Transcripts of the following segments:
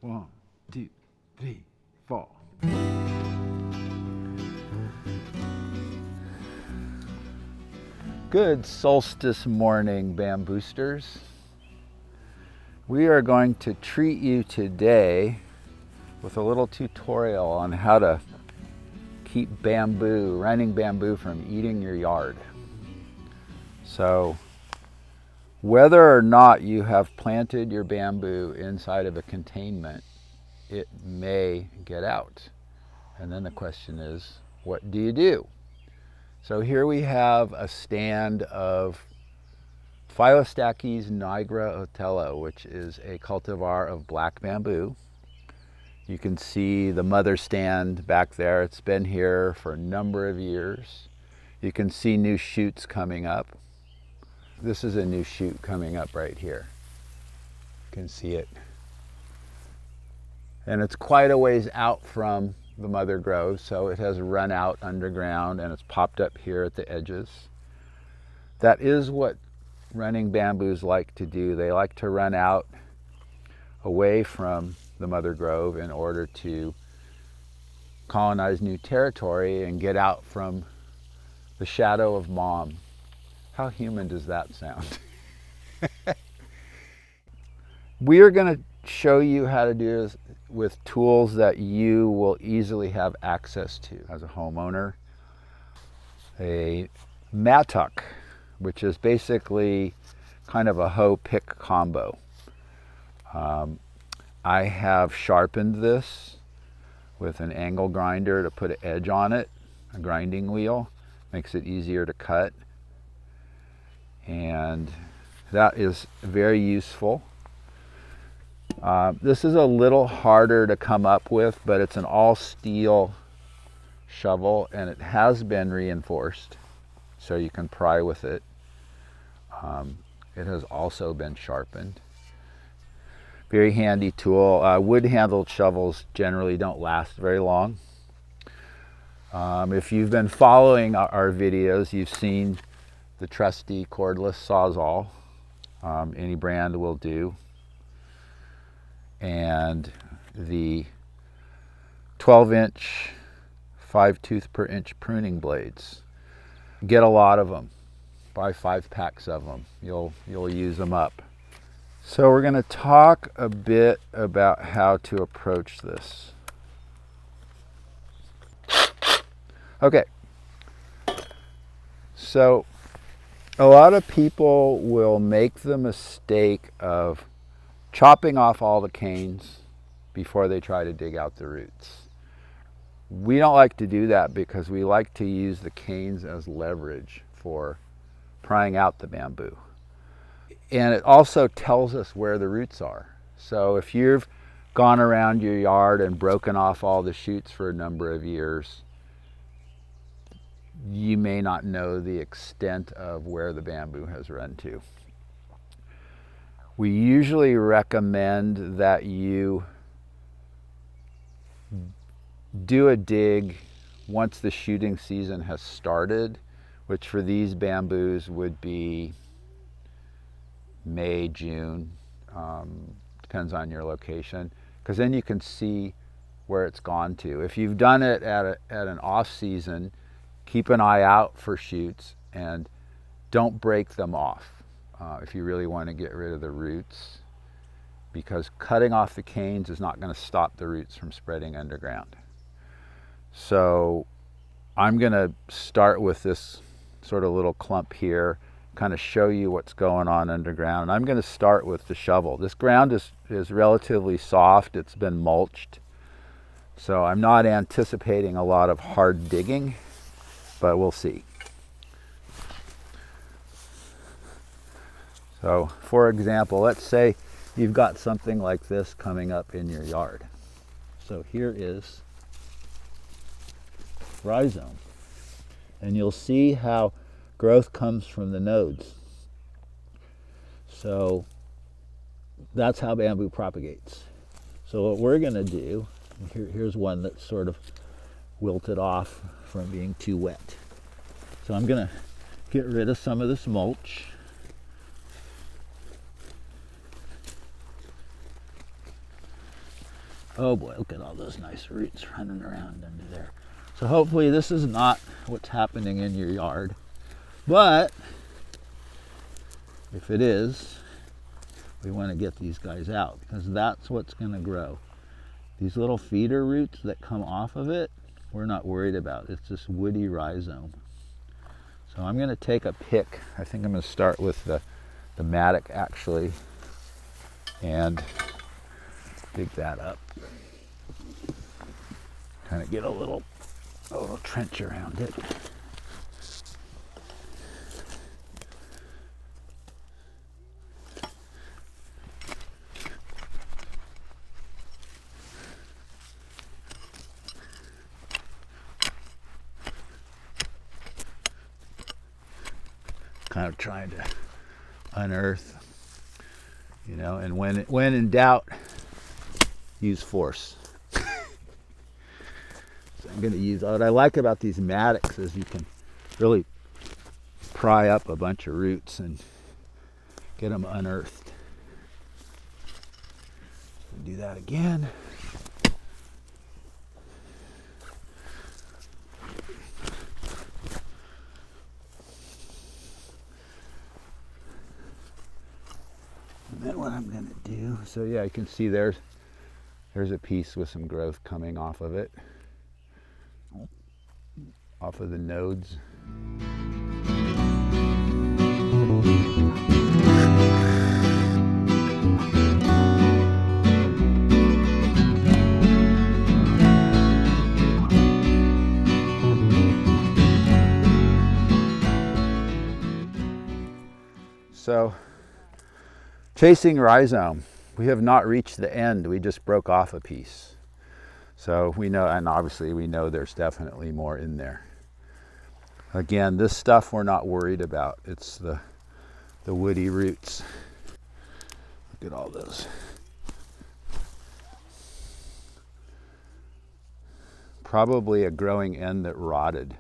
1, 2, 3, 4. Good solstice morning, bamboosters. We are going to treat you today with a little tutorial on how to keep running bamboo from eating your yard. So whether or not you have planted your bamboo inside of a containment, it may get out. And then the question is, what do you do? So here we have a stand of 𝒲𝒶𝓉𝒸𝒽, which is a cultivar of black bamboo. You can see the mother stand back there. It's been here for a number of years. You can see new shoots coming up. This is a new shoot coming up right here. You can see it. And it's quite a ways out from the mother grove, so it has run out underground and it's popped up here at the edges. That is what running bamboos like to do. They like to run out away from the mother grove in order to colonize new territory and get out from the shadow of mom. How human does that sound? We are going to show you how to do this with tools that you will easily have access to as a homeowner. A mattock, which is basically kind of a hoe pick combo. I have sharpened this with an angle grinder to put an edge on it, a grinding wheel, makes it easier to cut. And that is very useful. This is a little harder to come up with, but it's an all steel shovel and it has been reinforced so you can pry with it. It has also been sharpened. Very handy tool. Wood handled shovels generally don't last very long. If you've been following our videos, you've seen the trusty cordless Sawzall. Any brand will do. And the 12-inch 5 tooth per inch pruning blades. Get a lot of them. Buy 5 packs of them. You'll use them up. So we're going to talk a bit about how to approach this. Okay. So a lot of people will make the mistake of chopping off all the canes before they try to dig out the roots. We don't like to do that because we like to use the canes as leverage for prying out the bamboo. And it also tells us where the roots are. So if you've gone around your yard and broken off all the shoots for a number of years, you may not know the extent of where the bamboo has run to. We usually recommend that you do a dig once the shooting season has started, which for these bamboos would be May, June, depends on your location, because then you can see where it's gone to. If you've done it at an off season, keep an eye out for shoots and don't break them off. If you really want to get rid of the roots, because cutting off the canes is not going to stop the roots from spreading underground. So I'm going to start with this sort of little clump here, kind of show you what's going on underground. And I'm going to start with the shovel. This ground is relatively soft. It's been mulched. So I'm not anticipating a lot of hard digging, but we'll see. So, for example, let's say you've got something like this coming up in your yard. So here is rhizome. And you'll see how growth comes from the nodes. So that's how bamboo propagates. So what we're going to do, here's one that's sort of wilted off from being too wet. So I'm going to get rid of some of this mulch. Oh boy, look at all those nice roots running around under there. So hopefully this is not what's happening in your yard. But if it is, we want to get these guys out because that's what's going to grow. These little feeder roots that come off of it, we're not worried about. It's this woody rhizome. So I'm going to take a pick. I think I'm going to start with the mattock actually and dig that up. Kind of get a little trench around it. Kind of trying to unearth, you know, and when in doubt, use force. So I'm going to use, what I like about these mattocks is you can really pry up a bunch of roots and get them unearthed. Do that again. And then what I'm going to do, so yeah, you can see there's a piece with some growth coming off of it, off of the nodes. So, chasing rhizome, we have not reached the end. We just broke off a piece. So we know, and obviously we know there's definitely more in there. Again, this stuff we're not worried about. It's the woody roots. Look at all those. Probably a growing end that rotted.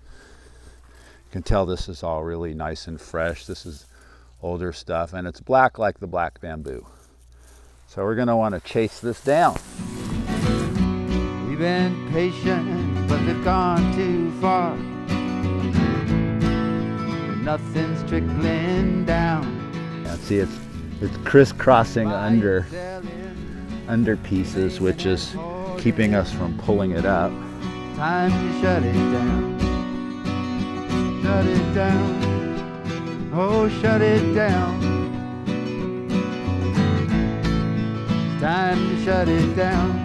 You can tell this is all really nice and fresh. This is older stuff, and it's black like the black bamboo. So we're going to want to chase this down. We've been patient, but they've gone too far. Nothing's trickling down. Yeah, see, it's crisscrossing under pieces, which is keeping us from pulling it up. Time to shut it down. Shut it down. Oh, shut it down. Time to shut it down.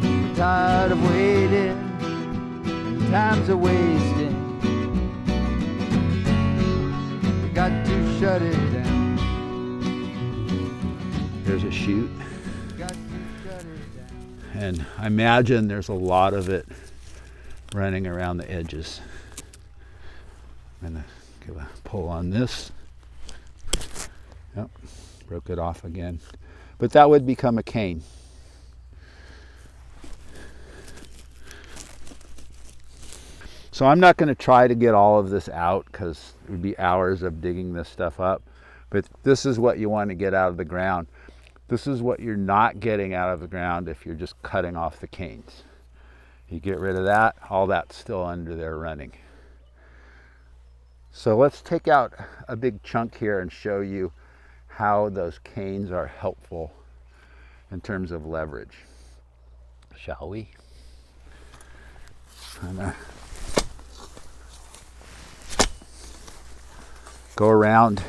We're tired of waiting, and time's a wasting. We got to shut it down. There's a chute, and I imagine there's a lot of it running around the edges. I'm gonna give a pull on this. Yep, broke it off again. But that would become a cane. So I'm not going to try to get all of this out because it would be hours of digging this stuff up. But this is what you want to get out of the ground. This is what you're not getting out of the ground if you're just cutting off the canes. You get rid of that, all that's still under there running. So let's take out a big chunk here and show you how those canes are helpful in terms of leverage. Shall we? Go around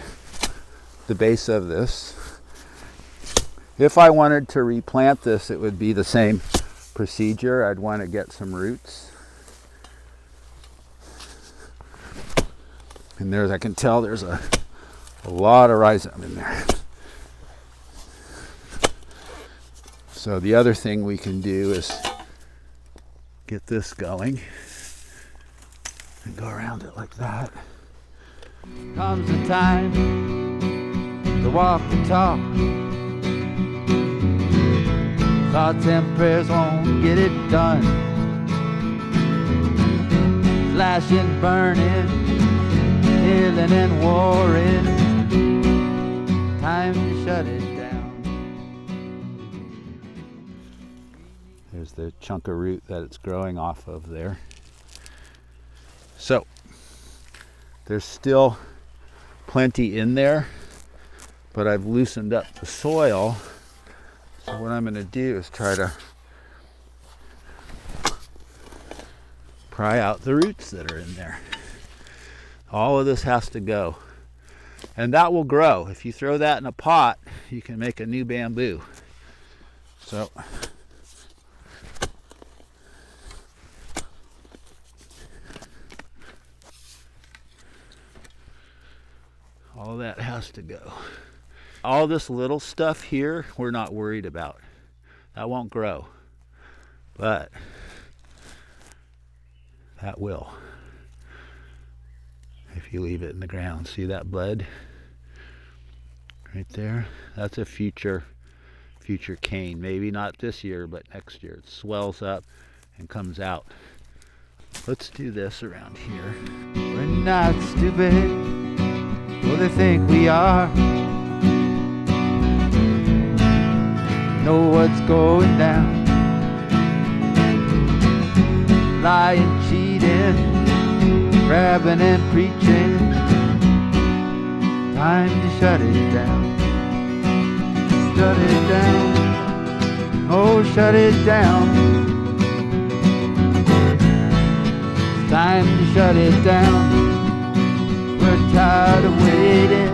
the base of this. If I wanted to replant this, it would be the same procedure. I'd want to get some roots. And there's, I can tell there's a lot of rhizome in there. So the other thing we can do is get this going and go around it like that. Comes the time to walk the talk. Thoughts and prayers won't get it done. Slashing, burning, killing and warring. Time to shut it down. There's the chunk of root that it's growing off of there. So there's still plenty in there, but I've loosened up the soil. So what I'm going to do is try to pry out the roots that are in there. All of this has to go. And that will grow. If you throw that in a pot, you can make a new bamboo. So all that has to go. All this little stuff here, we're not worried about. That won't grow. But that will, if you leave it in the ground. See that bud right there? That's a future cane. Maybe not this year, but next year. It swells up and comes out. Let's do this around here. We're not stupid. Well, they think we are. Know what's going down. Lying, cheating, grabbing and preaching. Time to shut it down. Shut it down. Oh, shut it down. It's time to shut it down. We're tired of waiting,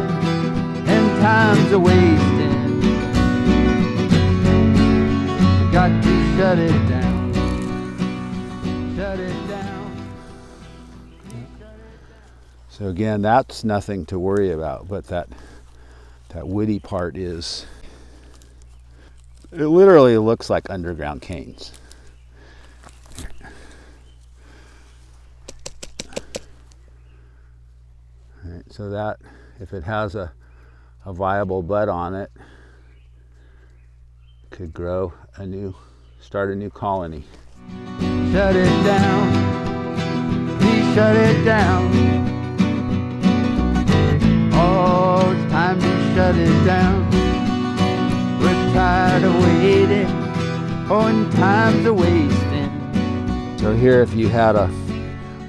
and time's a wasting. We got to shut it down. Shut it down. So again, that's nothing to worry about, but that woody part is. It literally looks like underground canes. All right, so that, if it has a viable bud on it, could grow start a new colony. Shut it down. Please shut it down. Oh, it's time to shut it down. We're tired of waiting. Oh, and time's a wasting. So here, if you had a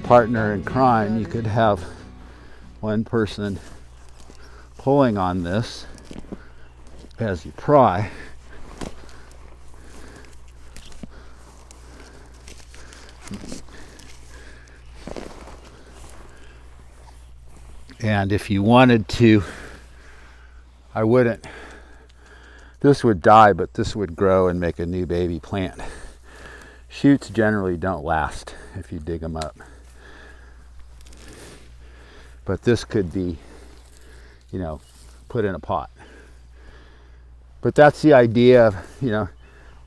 partner in crime, you could have one person pulling on this as you pry. And if you wanted to, I wouldn't, this would die, but this would grow and make a new baby plant. Shoots generally don't last if you dig them up. But this could be, put in a pot. But that's the idea of,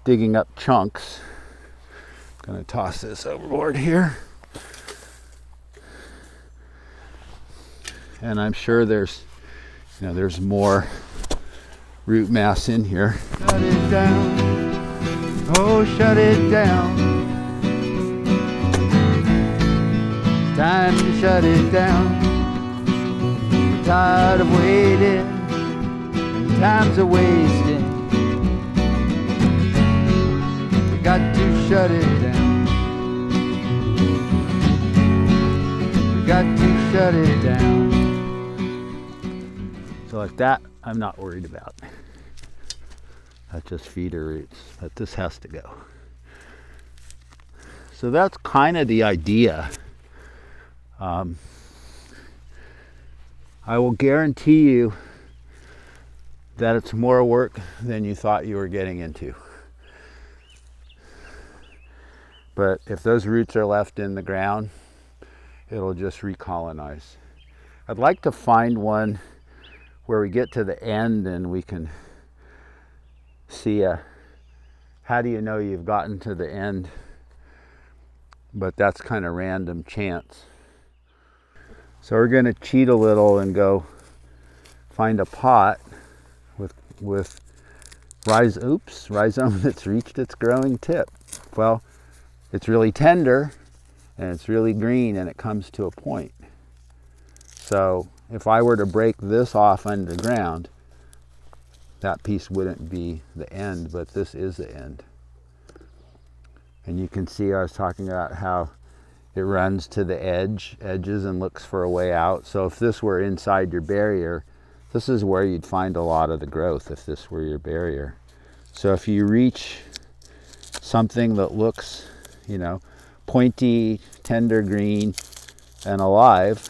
digging up chunks. I'm going to toss this overboard here. And I'm sure there's more root mass in here. Shut it down. Oh, shut it down. It's time to shut it down. We're tired of waiting, and time's a wasting. We got to shut it down. We got to shut it down. So like that, I'm not worried about. That's just feeder roots, but this has to go. So that's kind of the idea. I will guarantee you that it's more work than you thought you were getting into. But if those roots are left in the ground, it'll just recolonize. I'd like to find one where we get to the end and we can see how do you know you've gotten to the end? But that's kind of random chance. So we're going to cheat a little and go find a pot with rhizome that's reached its growing tip. Well, it's really tender and it's really green and it comes to a point. So if I were to break this off underground, that piece wouldn't be the end, but this is the end. And you can see I was talking about how it runs to the edges and looks for a way out. So if this were inside your barrier, this is where you'd find a lot of the growth if this were your barrier. So if you reach something that looks, you know, pointy, tender green, and alive,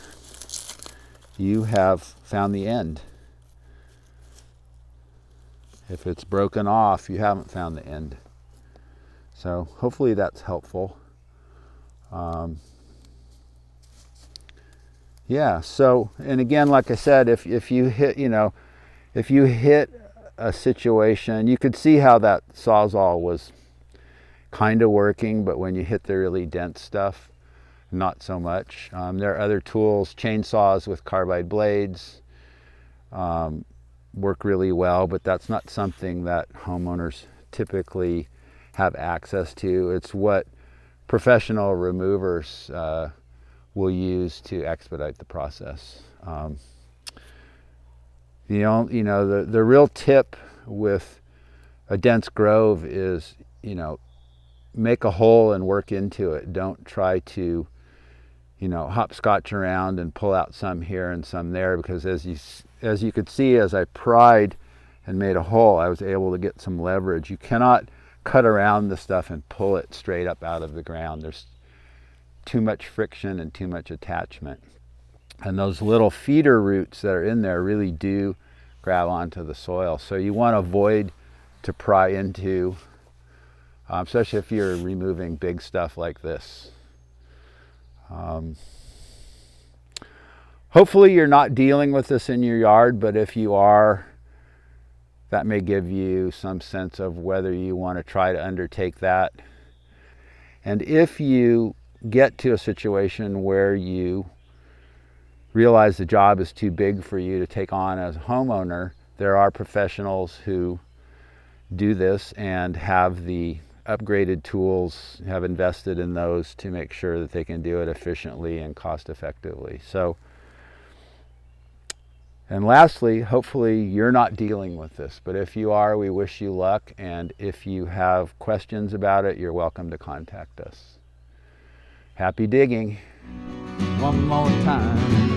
you have found the end. If it's broken off, you haven't found the end. So hopefully that's helpful. Yeah, so, and again, like I said, if you hit, you know, if you hit a situation, you could see how that Sawzall was kind of working, but when you hit the really dense stuff, not so much. There are other tools, chainsaws with carbide blades, work really well, but that's not something that homeowners typically have access to. It's what professional removers will use to expedite the process. You know, the real tip with a dense grove is, you know, make a hole and work into it. Don't try to, you know, hopscotch around and pull out some here and some there, because as you could see, as I pried and made a hole, I was able to get some leverage. You cannot cut around the stuff and pull it straight up out of the ground. There's too much friction and too much attachment. And those little feeder roots that are in there really do grab onto the soil. So you want to avoid to pry into, especially if you're removing big stuff like this. Hopefully you're not dealing with this in your yard, but if you are, that may give you some sense of whether you want to try to undertake that. And if you get to a situation where you realize the job is too big for you to take on as a homeowner, there are professionals who do this and have the upgraded tools, have invested in those to make sure that they can do it efficiently and cost effectively. So, and lastly, hopefully you're not dealing with this, but if you are, we wish you luck, and if you have questions about it, you're welcome to contact us. Happy digging. One more time.